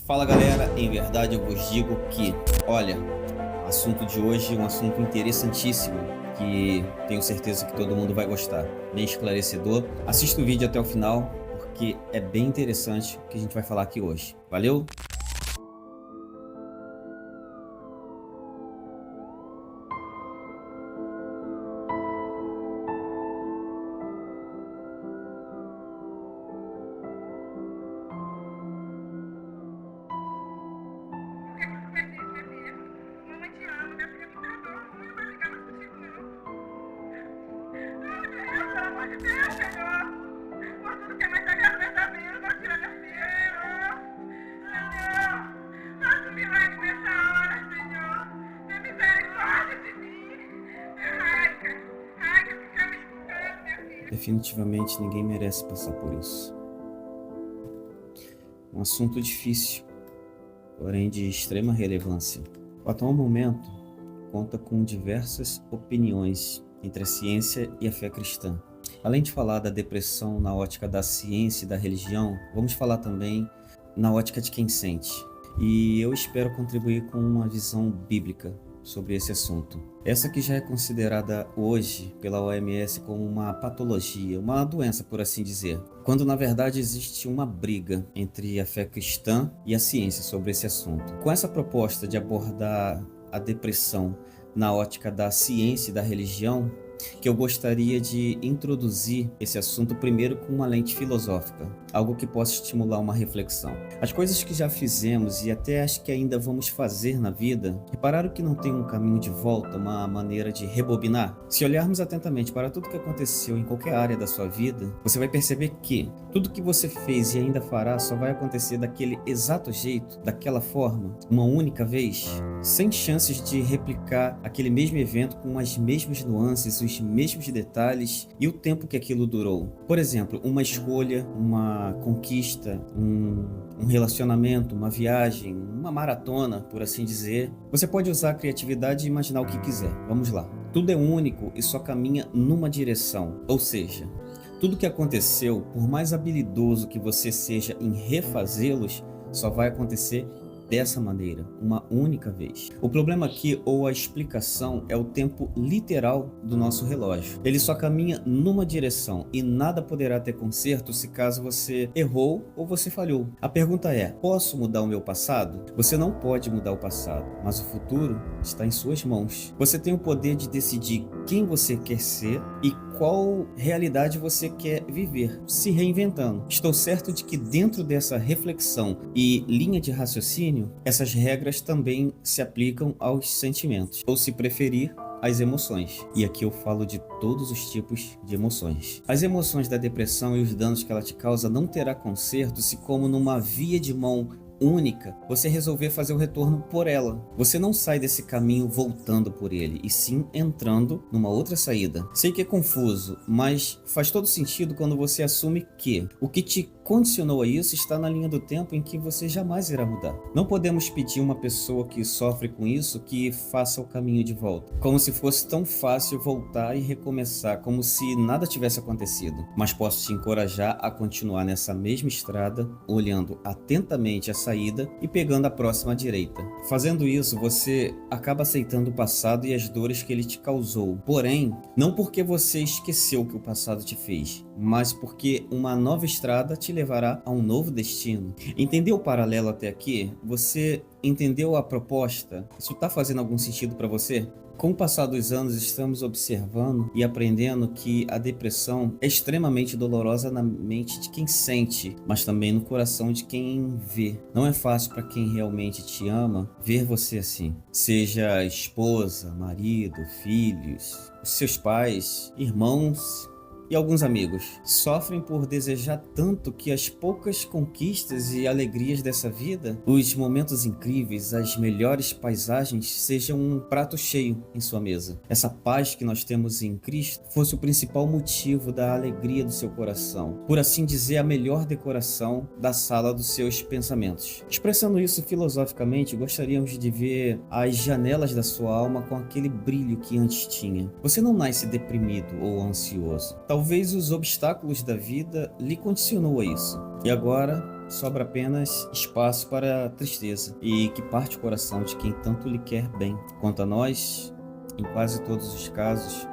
Fala galera, em verdade eu vos digo que, olha, o assunto de hoje é um assunto interessantíssimo que tenho certeza que todo mundo vai gostar, bem esclarecedor. Assista o vídeo até o final porque é bem interessante o que a gente vai falar aqui hoje. Valeu? Definitivamente ninguém merece passar por isso. Um assunto difícil, porém de extrema relevância. O atual momento conta com diversas opiniões entre a ciência e a fé cristã. Além de falar da depressão na ótica da ciência e da religião, vamos falar também na ótica de quem sente. E eu espero contribuir com uma visão bíblica sobre esse assunto. Essa que já é considerada hoje pela OMS como uma patologia, uma doença, por assim dizer, quando na verdade existe uma briga entre a fé cristã e a ciência sobre esse assunto. Com essa proposta de abordar a depressão na ótica da ciência e da religião, que eu gostaria de introduzir esse assunto primeiro com uma lente filosófica, algo que possa estimular uma reflexão. As coisas que já fizemos e até as que ainda vamos fazer na vida, repararam que não tem um caminho de volta, uma maneira de rebobinar? Se olharmos atentamente para tudo que aconteceu em qualquer área da sua vida, você vai perceber que tudo que você fez e ainda fará só vai acontecer daquele exato jeito, daquela forma, uma única vez, sem chances de replicar aquele mesmo evento com as mesmas nuances, os mesmos detalhes e o tempo que aquilo durou. Por exemplo, uma escolha, uma conquista, um relacionamento, uma viagem, uma maratona, por assim dizer. Você pode usar a criatividade e imaginar o que quiser. Vamos lá. Tudo é único e só caminha numa direção, ou seja, tudo que aconteceu, por mais habilidoso que você seja em refazê-los, só vai acontecer dessa maneira, uma única vez. O problema aqui, ou a explicação, é o tempo literal do nosso relógio. Ele só caminha numa direção e nada poderá ter conserto se caso você errou ou você falhou. A pergunta é, posso mudar o meu passado? Você não pode mudar o passado, mas o futuro está em suas mãos. Você tem o poder de decidir quem você quer ser e qual realidade você quer viver, se reinventando. Estou certo de que dentro dessa reflexão e linha de raciocínio, essas regras também se aplicam aos sentimentos, ou se preferir, as emoções. E aqui eu falo de todos os tipos de emoções. As emoções da depressão e os danos que ela te causa não terá conserto se, como numa via de mão única, você resolver fazer o retorno por ela. Você não sai desse caminho voltando por ele, e sim entrando numa outra saída. Sei que é confuso, mas faz todo sentido quando você assume que o que te condicionou a isso está na linha do tempo em que você jamais irá mudar. Não podemos pedir uma pessoa que sofre com isso que faça o caminho de volta, como se fosse tão fácil voltar e recomeçar, como se nada tivesse acontecido. Mas posso te encorajar a continuar nessa mesma estrada, olhando atentamente a saída e pegando a próxima à direita. Fazendo isso, você acaba aceitando o passado e as dores que ele te causou. Porém, não porque você esqueceu o que o passado te fez, mas porque uma nova estrada te levará a um novo destino. Entendeu o paralelo até aqui? Você entendeu a proposta? Isso está fazendo algum sentido para você? Com o passar dos anos, estamos observando e aprendendo que a depressão é extremamente dolorosa na mente de quem sente, mas também no coração de quem vê. Não é fácil para quem realmente te ama ver você assim. Seja esposa, marido, filhos, os seus pais, irmãos e alguns amigos sofrem por desejar tanto que as poucas conquistas e alegrias dessa vida, os momentos incríveis, as melhores paisagens, sejam um prato cheio em sua mesa. Essa paz que nós temos em Cristo fosse o principal motivo da alegria do seu coração, por assim dizer, a melhor decoração da sala dos seus pensamentos. Expressando isso filosoficamente, gostaríamos de ver as janelas da sua alma com aquele brilho que antes tinha. Você não nasce deprimido ou ansioso. Talvez os obstáculos da vida lhe condicionou a isso. E agora sobra apenas espaço para a tristeza e que parte o coração de quem tanto lhe quer bem. Quanto a nós, em quase todos os casos,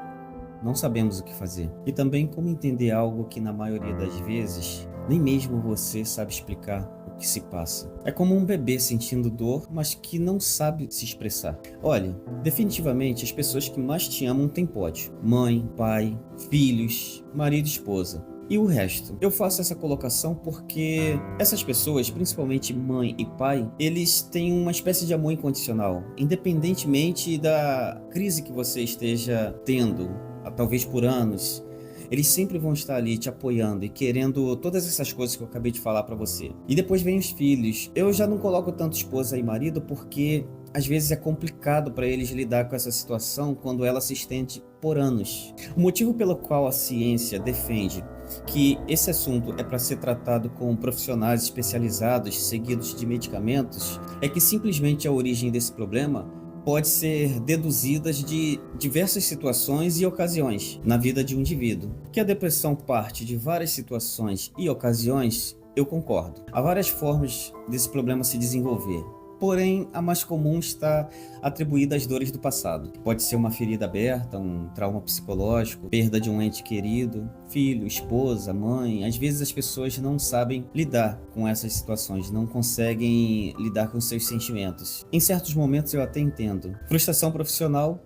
não sabemos o que fazer. E também como entender algo que na maioria das vezes nem mesmo você sabe explicar o que se passa. É como um bebê sentindo dor, mas que não sabe se expressar. Olha, definitivamente as pessoas que mais te amam têm pódio. Mãe, pai, filhos, marido e esposa. E o resto? Eu faço essa colocação porque essas pessoas, principalmente mãe e pai, eles têm uma espécie de amor incondicional, independentemente da crise que você esteja tendo, talvez por anos. Eles sempre vão estar ali te apoiando e querendo todas essas coisas que eu acabei de falar pra você. E depois vem os filhos. Eu já não coloco tanto esposa e marido porque às vezes é complicado para eles lidar com essa situação quando ela se estende por anos. O motivo pelo qual a ciência defende que esse assunto é para ser tratado com profissionais especializados seguidos de medicamentos é que simplesmente a origem desse problema pode ser deduzidas de diversas situações e ocasiões na vida de um indivíduo. Que a depressão parte de várias situações e ocasiões, eu concordo. Há várias formas desse problema se desenvolver. Porém, a mais comum está atribuída às dores do passado. Pode ser uma ferida aberta, um trauma psicológico, perda de um ente querido, filho, esposa, mãe. Às vezes as pessoas não sabem lidar com essas situações, não conseguem lidar com seus sentimentos. Em certos momentos eu até entendo. Frustração profissional,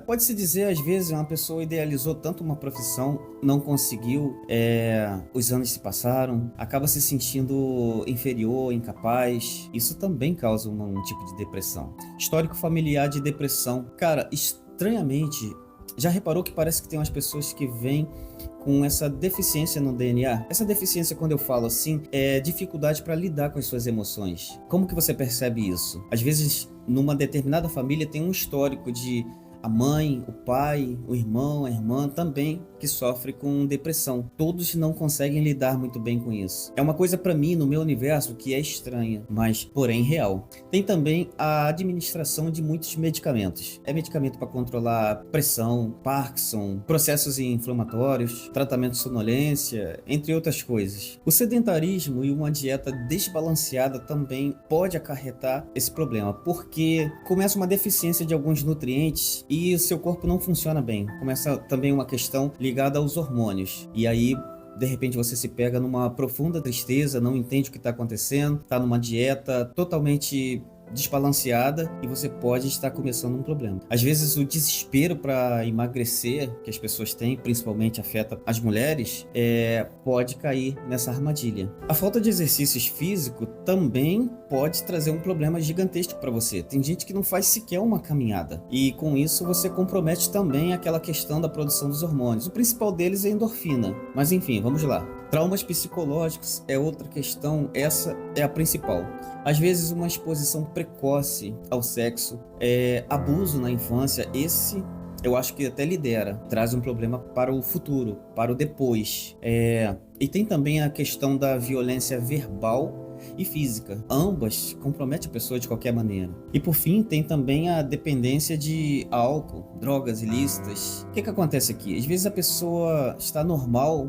pode-se dizer, às vezes, uma pessoa idealizou tanto uma profissão, não conseguiu, os anos se passaram, acaba se sentindo inferior, incapaz. Isso também causa um tipo de depressão. Histórico familiar de depressão. Cara, estranhamente, já reparou que parece que tem umas pessoas que vêm com essa deficiência no DNA? Essa deficiência, quando eu falo assim, é dificuldade para lidar com as suas emoções. Como que você percebe isso? Às vezes, numa determinada família tem um histórico de a mãe, o pai, o irmão, a irmã também que sofre com depressão. Todos não conseguem lidar muito bem com isso. É uma coisa para mim, no meu universo, que é estranha, mas porém real. Tem também a administração de muitos medicamentos. É medicamento para controlar pressão, Parkinson, processos inflamatórios, tratamento de sonolência, entre outras coisas. O sedentarismo e uma dieta desbalanceada também pode acarretar esse problema, porque começa uma deficiência de alguns nutrientes e o seu corpo não funciona bem. Começa também uma questão ligada aos hormônios. E aí, de repente, você se pega numa profunda tristeza, não entende o que está acontecendo, está numa dieta totalmente desbalanceada e você pode estar começando um problema. Às vezes o desespero para emagrecer que as pessoas têm, principalmente afeta as mulheres, pode cair nessa armadilha. A falta de exercícios físicos também pode trazer um problema gigantesco para você. Tem gente que não faz sequer uma caminhada e com isso você compromete também aquela questão da produção dos hormônios. O principal deles é a endorfina. Mas enfim, vamos lá. Traumas psicológicos é outra questão, essa é a principal. Às vezes uma exposição precoce ao sexo, abuso na infância, esse eu acho que até lidera, traz um problema para o futuro, para o depois. E tem também a questão da violência verbal e física. Ambas comprometem a pessoa de qualquer maneira. E por fim, tem também a dependência de álcool, drogas ilícitas. O que acontece aqui? Às vezes a pessoa está normal,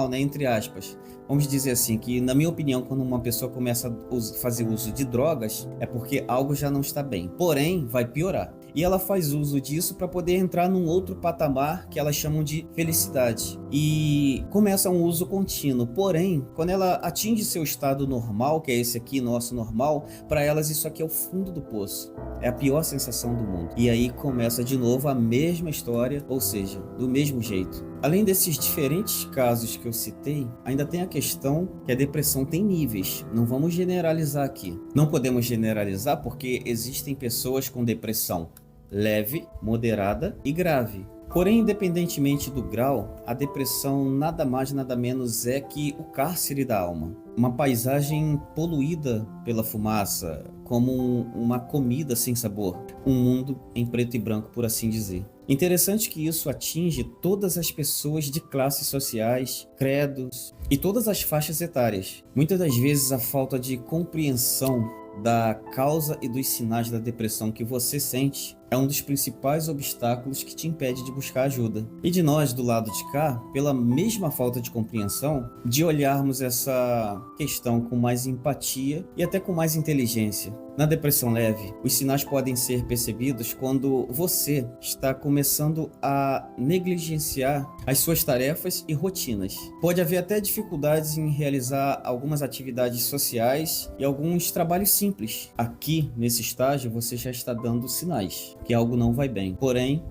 né, entre aspas. Vamos dizer assim, que na minha opinião, quando uma pessoa começa a fazer uso de drogas, é porque algo já não está bem. Porém, vai piorar. E ela faz uso disso para poder entrar num outro patamar que elas chamam de felicidade. E começa um uso contínuo. Porém, quando ela atinge seu estado normal, que é esse aqui, nosso normal, para elas isso aqui é o fundo do poço. É a pior sensação do mundo. E aí começa de novo a mesma história, ou seja, do mesmo jeito. Além desses diferentes casos que eu citei, ainda tem a questão que a depressão tem níveis. Não vamos generalizar aqui. Não podemos generalizar porque existem pessoas com depressão leve, moderada e grave. Porém, independentemente do grau, a depressão nada mais nada menos é que o cárcere da alma. Uma paisagem poluída pela fumaça, como uma comida sem sabor. Um mundo em preto e branco, por assim dizer. Interessante que isso atinge todas as pessoas de classes sociais, credos e todas as faixas etárias. Muitas das vezes a falta de compreensão da causa e dos sinais da depressão que você sente é um dos principais obstáculos que te impede de buscar ajuda. E de nós, do lado de cá, pela mesma falta de compreensão, de olharmos essa questão com mais empatia e até com mais inteligência. Na depressão leve, os sinais podem ser percebidos quando você está começando a negligenciar as suas tarefas e rotinas. Pode haver até dificuldades em realizar algumas atividades sociais e alguns trabalhos simples. Aqui, nesse estágio, você já está dando sinais que algo não vai bem. Porém,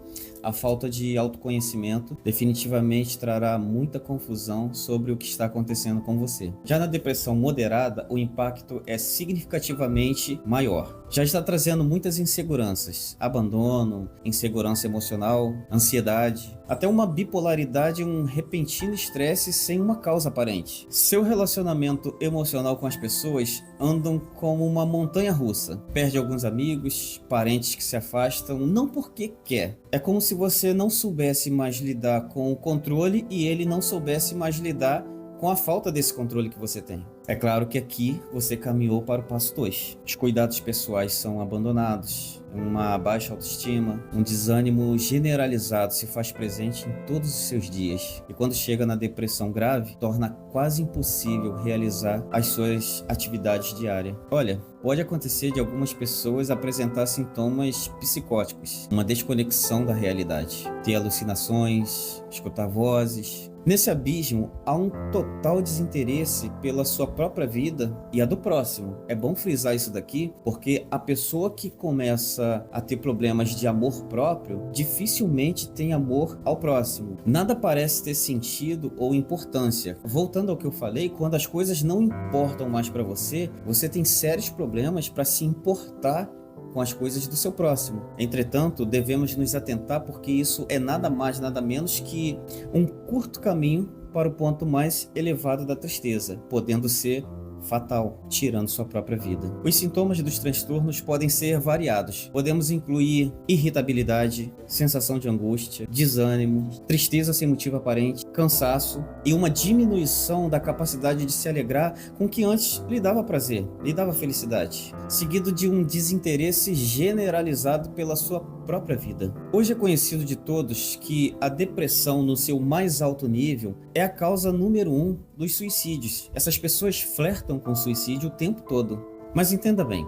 a falta de autoconhecimento definitivamente trará muita confusão sobre o que está acontecendo com você. Já na depressão moderada, o impacto é significativamente maior. Já está trazendo muitas inseguranças, abandono, insegurança emocional, ansiedade, até uma bipolaridade e um repentino estresse sem uma causa aparente. Seu relacionamento emocional com as pessoas andam como uma montanha-russa. Perde alguns amigos, parentes que se afastam, não porque quer. É como se você não soubesse mais lidar com o controle e ele não soubesse mais lidar com a falta desse controle que você tem. É claro que aqui você caminhou para o passo 2. Os cuidados pessoais são abandonados, uma baixa autoestima, um desânimo generalizado se faz presente em todos os seus dias. E quando chega na depressão grave, torna quase impossível realizar as suas atividades diárias. Olha, pode acontecer de algumas pessoas apresentar sintomas psicóticos, uma desconexão da realidade, ter alucinações, escutar vozes. Nesse abismo, há um total desinteresse pela sua própria vida e a do próximo. É bom frisar isso daqui, porque a pessoa que começa a ter problemas de amor próprio, dificilmente tem amor ao próximo. Nada parece ter sentido ou importância. Voltando ao que eu falei, quando as coisas não importam mais para você, você tem sérios problemas para se importar com as coisas do seu próximo. Entretanto, devemos nos atentar porque isso é nada mais, nada menos que um curto caminho para o ponto mais elevado da tristeza, podendo ser fatal, tirando sua própria vida. Os sintomas dos transtornos podem ser variados. Podemos incluir irritabilidade, sensação de angústia, desânimo, tristeza sem motivo aparente, cansaço e uma diminuição da capacidade de se alegrar com o que antes lhe dava prazer, lhe dava felicidade, seguido de um desinteresse generalizado pela sua própria vida. Hoje é conhecido de todos que a depressão no seu mais alto nível é a causa número 1 dos suicídios. Essas pessoas flertam com suicídio o tempo todo. Mas entenda bem,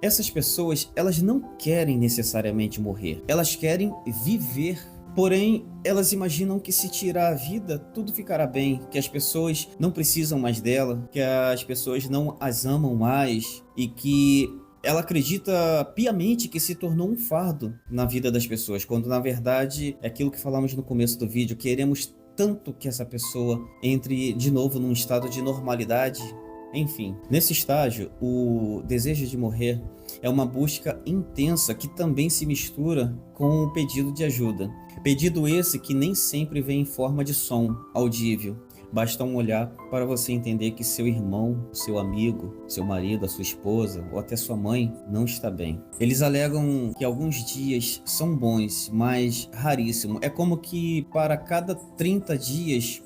essas pessoas, elas não querem necessariamente morrer. Elas querem viver. Porém, elas imaginam que se tirar a vida, tudo ficará bem, que as pessoas não precisam mais dela, que as pessoas não as amam mais e que ela acredita piamente que se tornou um fardo na vida das pessoas, quando na verdade é aquilo que falamos no começo do vídeo, queremos tanto que essa pessoa entre de novo num estado de normalidade. Enfim, nesse estágio, o desejo de morrer é uma busca intensa que também se mistura com o pedido de ajuda. Pedido esse que nem sempre vem em forma de som audível. Basta um olhar para você entender que seu irmão, seu amigo, seu marido, a sua esposa ou até sua mãe não está bem. Eles alegam que alguns dias são bons, mas raríssimo. É como que para cada 30 dias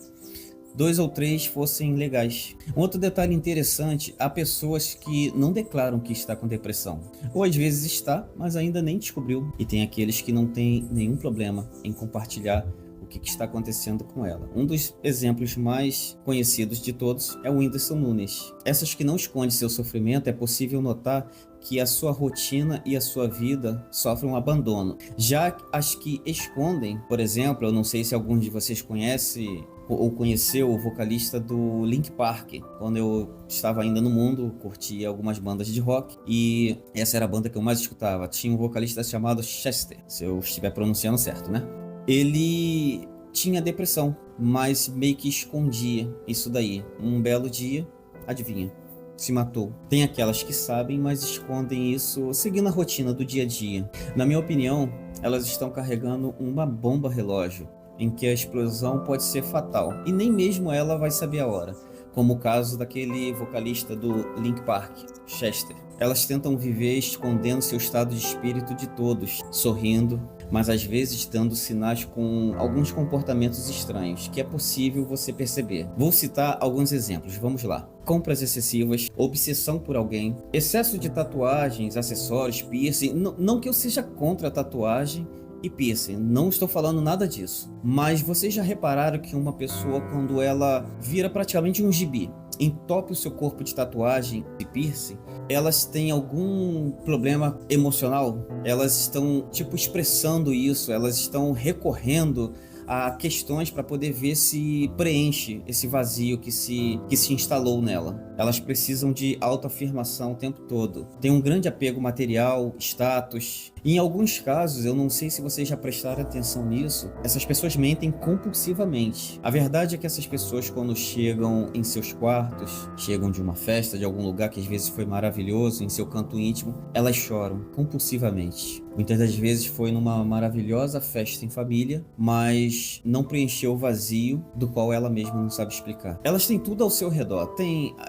2 ou 3 fossem legais. Um outro detalhe interessante, há pessoas que não declaram que está com depressão. Ou às vezes está, mas ainda nem descobriu. E tem aqueles que não têm nenhum problema em compartilhar o que está acontecendo com ela. Um dos exemplos mais conhecidos de todos é o Whindersson Nunes. Essas que não escondem seu sofrimento, é possível notar que a sua rotina e a sua vida sofrem um abandono. Já as que escondem, por exemplo, eu não sei se alguns de vocês conhecem ou conheceu o vocalista do Linkin Park. Quando eu estava ainda no mundo, curtia algumas bandas de rock e essa era a banda que eu mais escutava. Tinha um vocalista chamado Chester, se eu estiver pronunciando certo, né? Ele tinha depressão, mas meio que escondia isso daí. Um belo dia, adivinha, se matou. Tem aquelas que sabem, mas escondem isso seguindo a rotina do dia a dia. Na minha opinião, elas estão carregando uma bomba relógio, em que a explosão pode ser fatal, e nem mesmo ela vai saber a hora. como o caso daquele vocalista do Linkin Park, Chester. Elas tentam viver escondendo seu estado de espírito de todos, sorrindo, mas às vezes dando sinais com alguns comportamentos estranhos, que é possível você perceber. Vou citar alguns exemplos, vamos lá. Compras excessivas, obsessão por alguém, excesso de tatuagens, acessórios, piercing. Não que eu seja contra a tatuagem e piercing, não estou falando nada disso. Mas vocês já repararam que uma pessoa, quando ela vira praticamente um gibi, entope o seu corpo de tatuagem e piercing, elas têm algum problema emocional? Elas estão, expressando isso, elas estão recorrendo a questões para poder ver se preenche esse vazio que se instalou nela. Elas precisam de autoafirmação o tempo todo. Tem um grande apego material, status. Em alguns casos, eu não sei se vocês já prestaram atenção nisso, essas pessoas mentem compulsivamente. A verdade é que essas pessoas, quando chegam em seus quartos, chegam de uma festa, de algum lugar que às vezes foi maravilhoso, em seu canto íntimo, elas choram compulsivamente. Muitas das vezes foi numa maravilhosa festa em família, mas não preencheu o vazio do qual ela mesma não sabe explicar. Elas têm tudo ao seu redor.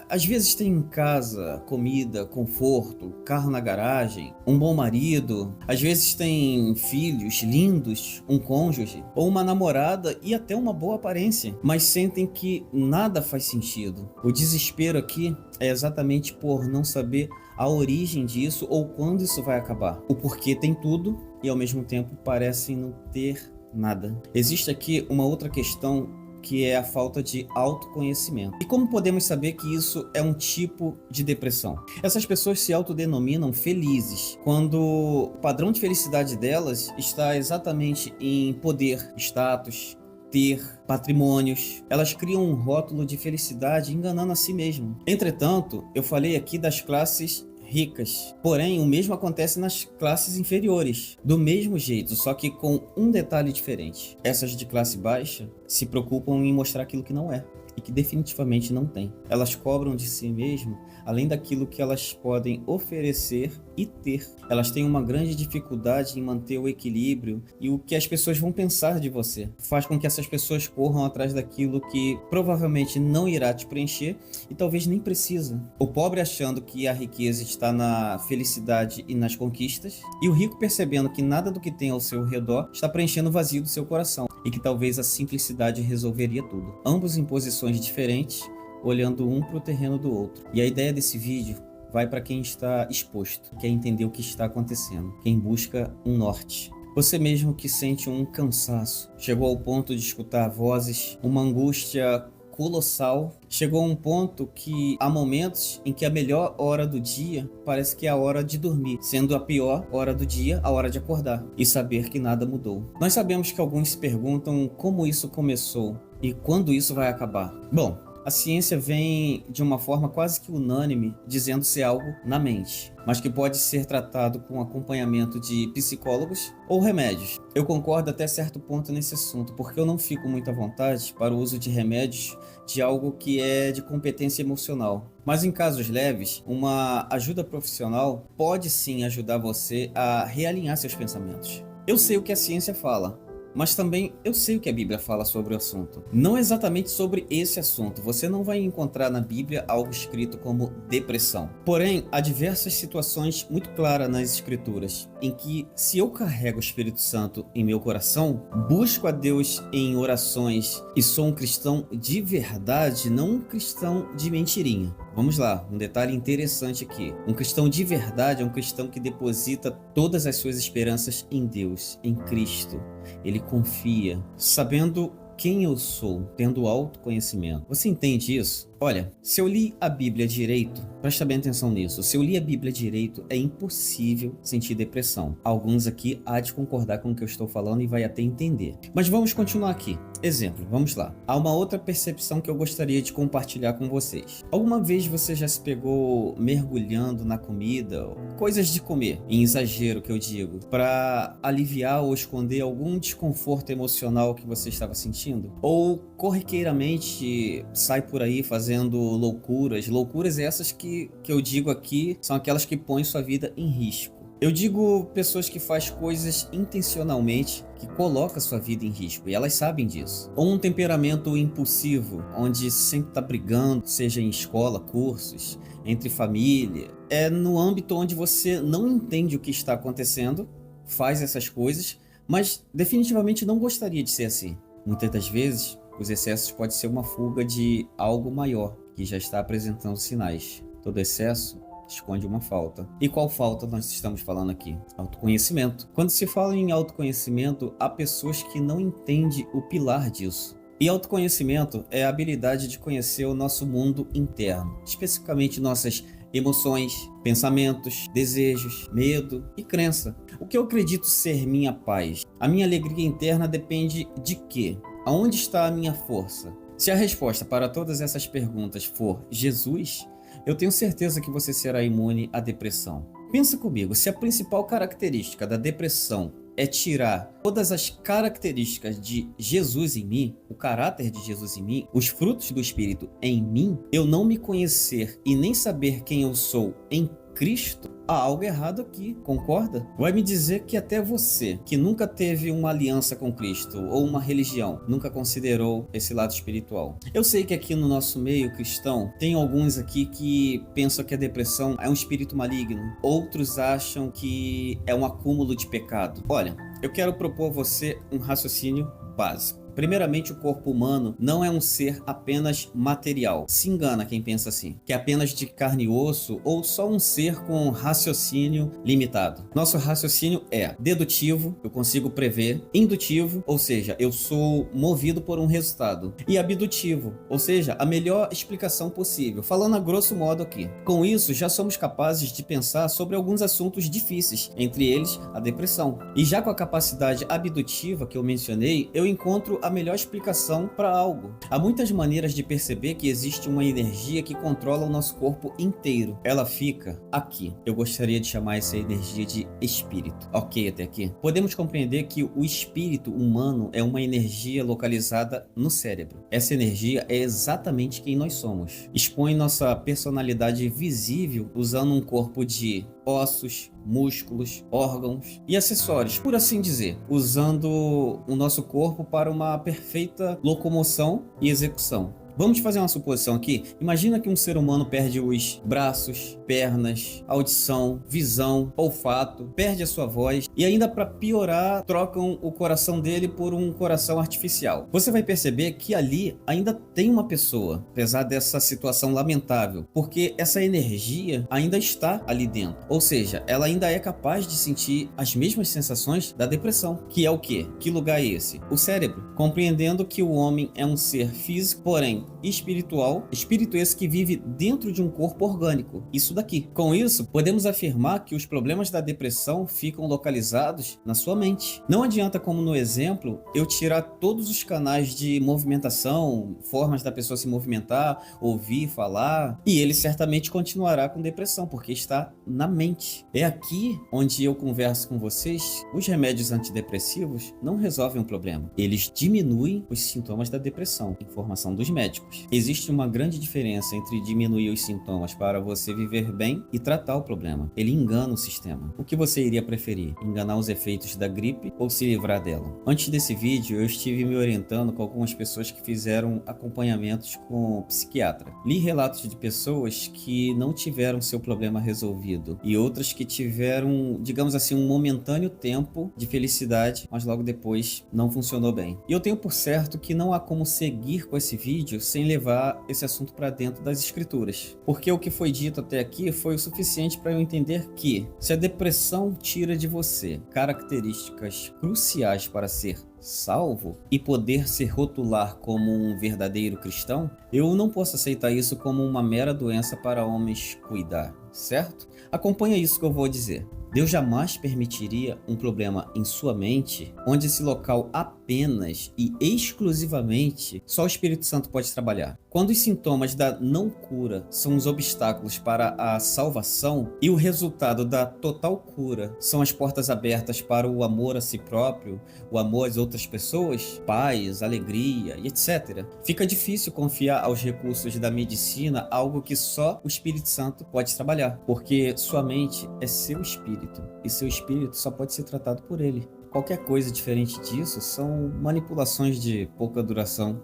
Às vezes tem em casa comida, conforto, carro na garagem, um bom marido. Às vezes tem filhos lindos, um cônjuge, ou uma namorada e até uma boa aparência, mas sentem que nada faz sentido. O desespero aqui é exatamente por não saber a origem disso ou quando isso vai acabar. O porquê tem tudo e ao mesmo tempo parecem não ter nada. Existe aqui uma outra questão, que é a falta de autoconhecimento. E como podemos saber que isso é um tipo de depressão? Essas pessoas se autodenominam felizes, quando o padrão de felicidade delas está exatamente em poder, status, ter, patrimônios. Elas criam um rótulo de felicidade enganando a si mesmo. Entretanto, eu falei aqui das classes ricas. Porém, o mesmo acontece nas classes inferiores. Do mesmo jeito, só que com um detalhe diferente. Essas de classe baixa se preocupam em mostrar aquilo que não é e que definitivamente não tem. Elas cobram de si mesmo além daquilo que elas podem oferecer e ter. Elas têm uma grande dificuldade em manter o equilíbrio e o que as pessoas vão pensar de você. Faz com que essas pessoas corram atrás daquilo que provavelmente não irá te preencher e talvez nem precisa. O pobre achando que a riqueza está na felicidade e nas conquistas, e o rico percebendo que nada do que tem ao seu redor está preenchendo o vazio do seu coração e que talvez a simplicidade resolveria tudo. Ambos em posições diferentes, olhando um para o terreno do outro. E a ideia desse vídeo vai para quem está exposto, quer entender o que está acontecendo, quem busca um norte. Você mesmo que sente um cansaço, chegou ao ponto de escutar vozes, uma angústia colossal, chegou a um ponto que há momentos em que a melhor hora do dia parece que é a hora de dormir, sendo a pior hora do dia a hora de acordar e saber que nada mudou. Nós sabemos que alguns se perguntam como isso começou e quando isso vai acabar. Bom, a ciência vem de uma forma quase que unânime, dizendo ser algo na mente, mas que pode ser tratado com acompanhamento de psicólogos ou remédios. Eu concordo até certo ponto nesse assunto, porque eu não fico muito à vontade para o uso de remédios de algo que é de competência emocional. Mas em casos leves, uma ajuda profissional pode sim ajudar você a realinhar seus pensamentos. Eu sei o que a ciência fala, mas também eu sei o que a Bíblia fala sobre o assunto. Não exatamente sobre esse assunto. Você não vai encontrar na Bíblia algo escrito como depressão. Porém, há diversas situações muito claras nas Escrituras em que, se eu carrego o Espírito Santo em meu coração, busco a Deus em orações e sou um cristão de verdade, não um cristão de mentirinha. Vamos lá, um detalhe interessante aqui. Um cristão de verdade é um cristão que deposita todas as suas esperanças em Deus, em Cristo. Ele confia, sabendo quem eu sou, tendo autoconhecimento. Você entende isso? Olha, se eu li a Bíblia direito, presta bem atenção nisso, se eu li a Bíblia direito, é impossível sentir depressão. Alguns aqui há de concordar com o que eu estou falando e vai até entender. Mas vamos continuar aqui. Exemplo, vamos lá. Há uma outra percepção que eu gostaria de compartilhar com vocês. Alguma vez você já se pegou mergulhando na comida, coisas de comer, em exagero que eu digo, para aliviar ou esconder algum desconforto emocional que você estava sentindo? Ou corriqueiramente sai por aí fazendo loucuras essas que eu digo aqui são aquelas que põem sua vida em risco. Eu digo pessoas que fazem coisas intencionalmente que colocam a sua vida em risco, e elas sabem disso. Ou um temperamento impulsivo, onde sempre está brigando, seja em escola, cursos, entre família. É no âmbito onde você não entende o que está acontecendo, faz essas coisas, mas definitivamente não gostaria de ser assim. Muitas das vezes, os excessos podem ser uma fuga de algo maior, que já está apresentando sinais. Todo excesso esconde uma falta. E qual falta nós estamos falando aqui? Autoconhecimento. Quando se fala em autoconhecimento, há pessoas que não entendem o pilar disso. E autoconhecimento é a habilidade de conhecer o nosso mundo interno, especificamente nossas emoções, pensamentos, desejos, medo e crença. O que eu acredito ser minha paz? A minha alegria interna depende de quê? Aonde está a minha força? Se a resposta para todas essas perguntas for Jesus, eu tenho certeza que você será imune à depressão. Pensa comigo, se a principal característica da depressão é tirar todas as características de Jesus em mim, o caráter de Jesus em mim, os frutos do Espírito em mim, eu não me conhecer e nem saber quem eu sou em Cristo, há algo errado aqui, concorda? Vai me dizer que até você, que nunca teve uma aliança com Cristo ou uma religião, nunca considerou esse lado espiritual. Eu sei que aqui no nosso meio cristão, tem alguns aqui que pensam que a depressão é um espírito maligno, outros acham que é um acúmulo de pecado. Olha, eu quero propor a você um raciocínio básico. Primeiramente, o corpo humano não é um ser apenas material. Se engana quem pensa assim, que é apenas de carne e osso ou só um ser com raciocínio limitado. Nosso raciocínio é dedutivo, eu consigo prever, indutivo, ou seja, eu sou movido por um resultado, e abdutivo, ou seja, a melhor explicação possível, falando a grosso modo aqui. Com isso, já somos capazes de pensar sobre alguns assuntos difíceis, entre eles a depressão. E já com a capacidade abdutiva que eu mencionei, eu encontro a melhor explicação para algo. Há muitas maneiras de perceber que existe uma energia que controla o nosso corpo inteiro. Ela fica aqui. Eu gostaria de chamar essa energia de espírito. Ok até aqui? Podemos compreender que o espírito humano é uma energia localizada no cérebro. Essa energia é exatamente quem nós somos. Expõe nossa personalidade visível usando um corpo de ossos, músculos, órgãos e acessórios, por assim dizer, usando o nosso corpo para uma perfeita locomoção e execução. Vamos fazer uma suposição aqui. Imagina que um ser humano perde os braços, pernas, audição, visão, olfato, perde a sua voz e ainda para piorar, trocam o coração dele por um coração artificial. Você vai perceber que ali ainda tem uma pessoa, apesar dessa situação lamentável, porque essa energia ainda está ali dentro. Ou seja, ela ainda é capaz de sentir as mesmas sensações da depressão. Que é o quê? Que lugar é esse? O cérebro. Compreendendo que o homem é um ser físico, porém espiritual, espírito esse que vive dentro de um corpo orgânico, isso daqui. Com isso, podemos afirmar que os problemas da depressão ficam localizados na sua mente. Não adianta, como no exemplo, eu tirar todos os canais de movimentação, formas da pessoa se movimentar, ouvir, falar, e ele certamente continuará com depressão, porque está na mente. É aqui onde eu converso com vocês, os remédios antidepressivos não resolvem o problema, eles diminuem os sintomas da depressão, informação dos médicos. Existe uma grande diferença entre diminuir os sintomas para você viver bem e tratar o problema. Ele engana o sistema. O que você iria preferir? Enganar os efeitos da gripe ou se livrar dela? Antes desse vídeo, eu estive me orientando com algumas pessoas que fizeram acompanhamentos com psiquiatra. Li relatos de pessoas que não tiveram seu problema resolvido e outras que tiveram, digamos assim, um momentâneo tempo de felicidade, mas logo depois não funcionou bem. E eu tenho por certo que não há como seguir com esse vídeo sem levar esse assunto para dentro das escrituras, porque o que foi dito até aqui foi o suficiente para eu entender que se a depressão tira de você características cruciais para ser salvo e poder se rotular como um verdadeiro cristão, eu não posso aceitar isso como uma mera doença para homens cuidar, certo? Acompanha isso que eu vou dizer. Deus jamais permitiria um problema em sua mente onde esse local apenas apenas e exclusivamente só o Espírito Santo pode trabalhar. Quando os sintomas da não cura são os obstáculos para a salvação e o resultado da total cura são as portas abertas para o amor a si próprio, o amor às outras pessoas, paz, alegria e etc., fica difícil confiar aos recursos da medicina algo que só o Espírito Santo pode trabalhar, porque sua mente é seu espírito e seu espírito só pode ser tratado por ele. Qualquer coisa diferente disso são manipulações de pouca duração.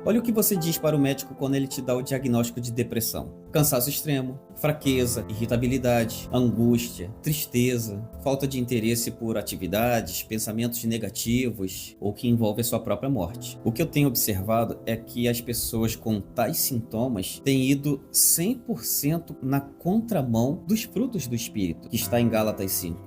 Olha o que você diz para o médico quando ele te dá o diagnóstico de depressão: cansaço extremo, fraqueza, irritabilidade, angústia, tristeza, falta de interesse por atividades, pensamentos negativos ou que envolvem a sua própria morte. O que eu tenho observado é que as pessoas com tais sintomas têm ido 100% na contramão dos frutos do Espírito, que está em Gálatas 5,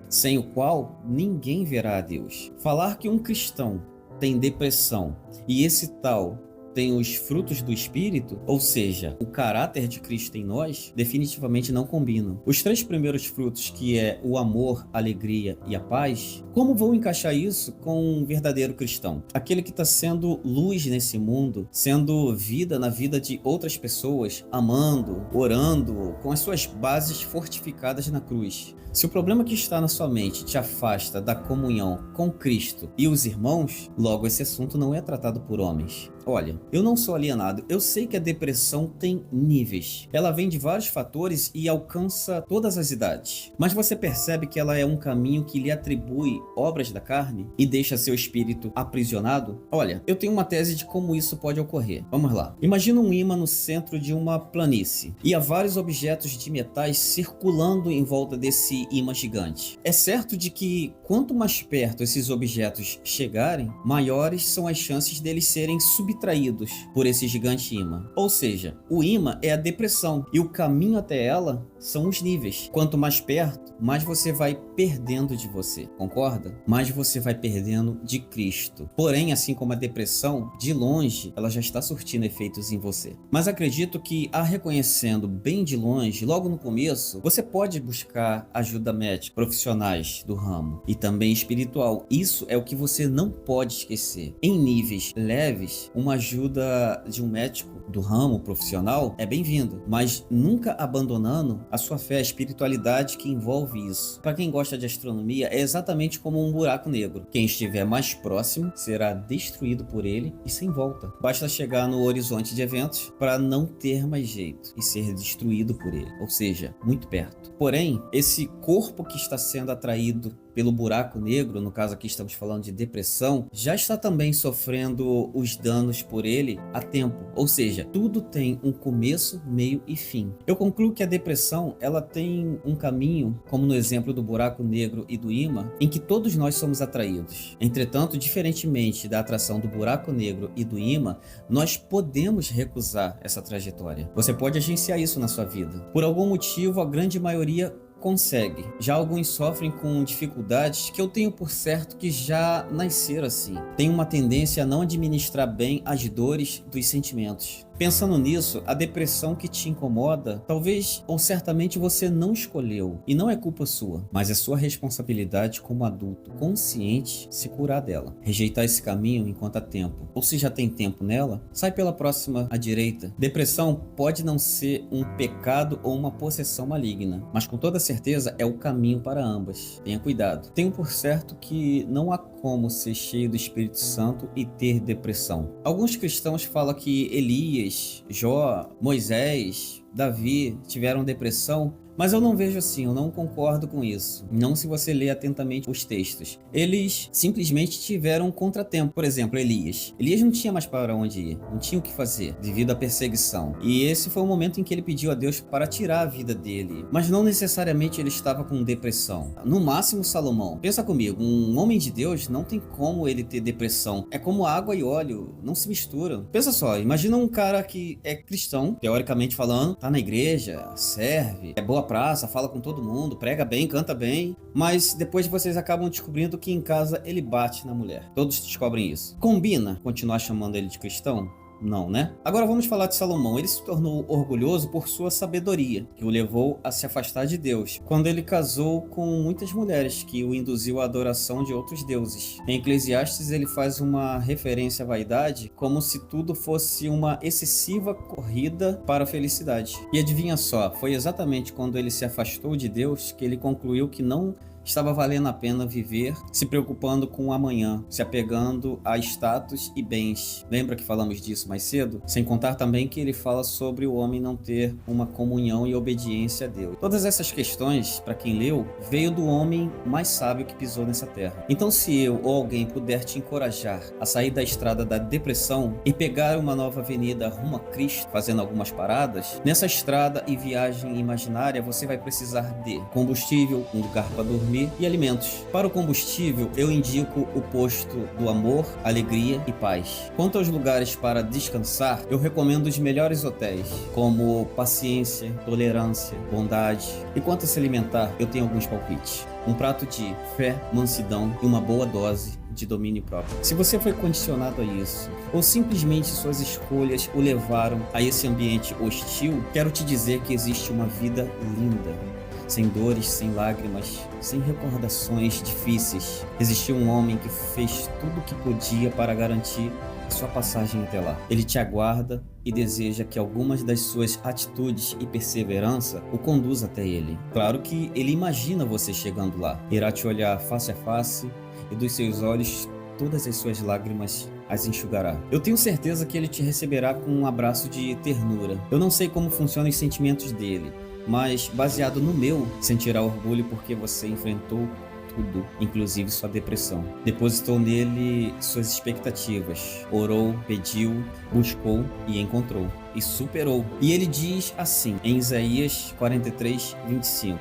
sem o qual ninguém verá a Deus. Falar que um cristão tem depressão e esse tal tem os frutos do Espírito, ou seja, o caráter de Cristo em nós, definitivamente não combinam. Os 3 primeiros frutos, que é o amor, a alegria e a paz, como vão encaixar isso com um verdadeiro cristão? Aquele que está sendo luz nesse mundo, sendo vida na vida de outras pessoas, amando, orando, com as suas bases fortificadas na cruz. Se o problema que está na sua mente te afasta da comunhão com Cristo e os irmãos, logo esse assunto não é tratado por homens. Olha, eu não sou alienado, eu sei que a depressão tem níveis. Ela vem de vários fatores e alcança todas as idades. Mas você percebe que ela é um caminho que lhe atribui obras da carne e deixa seu espírito aprisionado? Olha, eu tenho uma tese de como isso pode ocorrer. Vamos lá. Imagina um ímã no centro de uma planície e há vários objetos de metais circulando em volta desse ímã gigante. É certo de que quanto mais perto esses objetos chegarem, maiores são as chances deles serem subtraídos por esse gigante ímã. Ou seja, o ímã é a depressão e o caminho até ela são os níveis. Quanto mais perto, mais você vai perdendo de você, concorda? Mais você vai perdendo de Cristo. Porém, assim como a depressão, de longe, ela já está surtindo efeitos em você. Mas acredito que, a reconhecendo bem de longe, logo no começo, você pode buscar ajuda médica, profissionais do ramo e também espiritual. Isso é o que você não pode esquecer. Em níveis leves, uma ajuda de um médico do ramo profissional é bem-vindo, mas nunca abandonando a sua fé, a espiritualidade que envolve isso. Para quem gosta de astronomia, é exatamente como um buraco negro. Quem estiver mais próximo será destruído por ele e sem volta. Basta chegar no horizonte de eventos para não ter mais jeito e ser destruído por ele, ou seja, muito perto. Porém, esse corpo que está sendo atraído pelo buraco negro, no caso aqui estamos falando de depressão, já está também sofrendo os danos por ele há tempo. Ou seja, tudo tem um começo, meio e fim. Eu concluo que a depressão, ela tem um caminho, como no exemplo do buraco negro e do ímã, em que todos nós somos atraídos. Entretanto, diferentemente da atração do buraco negro e do ímã, nós podemos recusar essa trajetória. Você pode agenciar isso na sua vida. Por algum motivo, a grande maioria consegue. Já alguns sofrem com dificuldades que eu tenho por certo que já nasceram assim. Tem uma tendência a não administrar bem as dores dos sentimentos. Pensando nisso, a depressão que te incomoda, talvez ou certamente você não escolheu, e não é culpa sua, mas é sua responsabilidade como adulto consciente se curar dela. Rejeitar esse caminho enquanto há tempo, ou se já tem tempo nela, sai pela próxima à direita. Depressão pode não ser um pecado ou uma possessão maligna, mas com toda certeza é o caminho para ambas. Tenha cuidado. Tenho por certo que não há como ser cheio do Espírito Santo e ter depressão. Alguns cristãos falam que Elias, Jó, Moisés, Davi tiveram depressão, mas eu não vejo assim, eu não concordo com isso. Não se você ler atentamente os textos. Eles simplesmente tiveram um contratempo. Por exemplo, Elias. Elias não tinha mais para onde ir, não tinha o que fazer, devido à perseguição. E esse foi o momento em que ele pediu a Deus para tirar a vida dele. Mas não necessariamente ele estava com depressão. No máximo, Salomão. Pensa comigo, um homem de Deus não tem como ele ter depressão. É como água e óleo, não se misturam. Pensa só, imagina um cara que é cristão, teoricamente falando, tá na igreja, serve, é boa praça, fala com todo mundo, prega bem, canta bem, mas depois vocês acabam descobrindo que em casa ele bate na mulher. Todos descobrem isso. Combina continuar chamando ele de cristão? Não, né? Agora vamos falar de Salomão. Ele se tornou orgulhoso por sua sabedoria, que o levou a se afastar de Deus, quando ele casou com muitas mulheres, que o induziu à adoração de outros deuses. Em Eclesiastes ele faz uma referência à vaidade como se tudo fosse uma excessiva corrida para a felicidade. E adivinha só, foi exatamente quando ele se afastou de Deus que ele concluiu que não estava valendo a pena viver se preocupando com o amanhã, se apegando a status e bens. Lembra que falamos disso mais cedo? Sem contar também que ele fala sobre o homem não ter uma comunhão e obediência a Deus. Todas essas questões, para quem leu, veio do homem mais sábio que pisou nessa terra. Então, se eu ou alguém puder te encorajar a sair da estrada da depressão e pegar uma nova avenida rumo a Cristo, fazendo algumas paradas, nessa estrada e viagem imaginária você vai precisar de combustível, um lugar para dormir e alimentos. Para o combustível, eu indico o posto do amor, alegria e paz. Quanto aos lugares para descansar, eu recomendo os melhores hotéis, como paciência, tolerância, bondade. E quanto a se alimentar, eu tenho alguns palpites. Um prato de fé, mansidão e uma boa dose de domínio próprio. Se você foi condicionado a isso, ou simplesmente suas escolhas o levaram a esse ambiente hostil, quero te dizer que existe uma vida linda. Sem dores, sem lágrimas, sem recordações difíceis. Existiu um homem que fez tudo o que podia para garantir a sua passagem até lá. Ele te aguarda e deseja que algumas das suas atitudes e perseverança o conduza até ele. Claro que ele imagina você chegando lá. Irá te olhar face a face e dos seus olhos todas as suas lágrimas as enxugará. Eu tenho certeza que ele te receberá com um abraço de ternura. Eu não sei como funcionam os sentimentos dele, mas baseado no meu, sentirá orgulho porque você enfrentou tudo, inclusive sua depressão. Depositou nele suas expectativas, orou, pediu, buscou e encontrou. E superou. E ele diz assim, em Isaías 43, 25: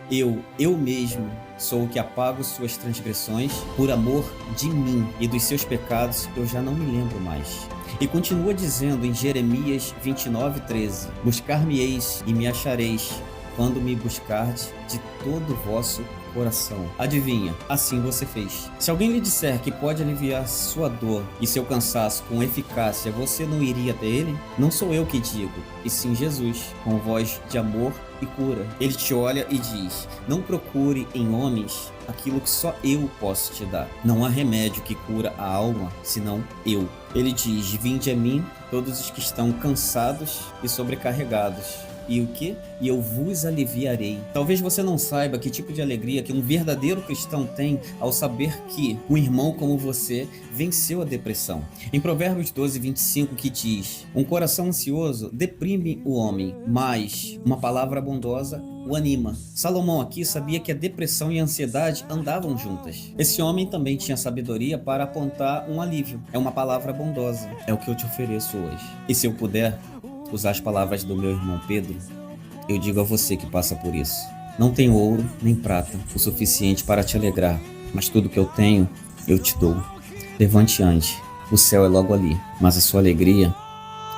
Eu mesmo sou o que apago suas transgressões por amor de mim, e dos seus pecados eu já não me lembro mais. E continua dizendo em Jeremias 29, 13: Buscar-me-eis e me achareis, quando me buscardes de todo o vosso coração. Adivinha, assim você fez. Se alguém lhe disser que pode aliviar sua dor e seu cansaço com eficácia, você não iria até ele? Não sou eu que digo, e sim Jesus, com voz de amor e cura. Ele te olha e diz: não procure em homens aquilo que só eu posso te dar. Não há remédio que cura a alma, senão eu. Ele diz: vinde a mim, todos os que estão cansados e sobrecarregados. E o que? E eu vos aliviarei. Talvez você não saiba que tipo de alegria que um verdadeiro cristão tem ao saber que um irmão como você venceu a depressão. Em Provérbios 12, 25, que diz: um coração ansioso deprime o homem, mas uma palavra bondosa o anima. Salomão aqui sabia que a depressão e a ansiedade andavam juntas. Esse homem também tinha sabedoria para apontar um alívio. É uma palavra bondosa. É o que eu te ofereço hoje. E se eu puder usar as palavras do meu irmão Pedro, eu digo a você que passa por isso: não tenho ouro nem prata o suficiente para te alegrar, mas tudo que eu tenho, eu te dou. Levante e ande. O céu é logo ali, mas a sua alegria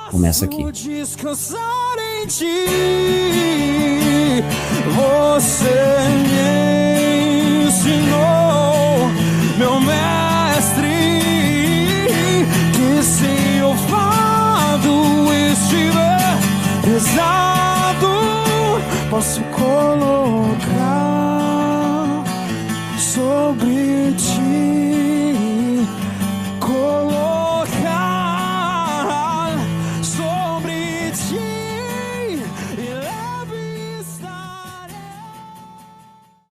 começa aqui. Descansar em ti, você me ensinou, meu mestre, que se o fardo estiver pesado, posso colocar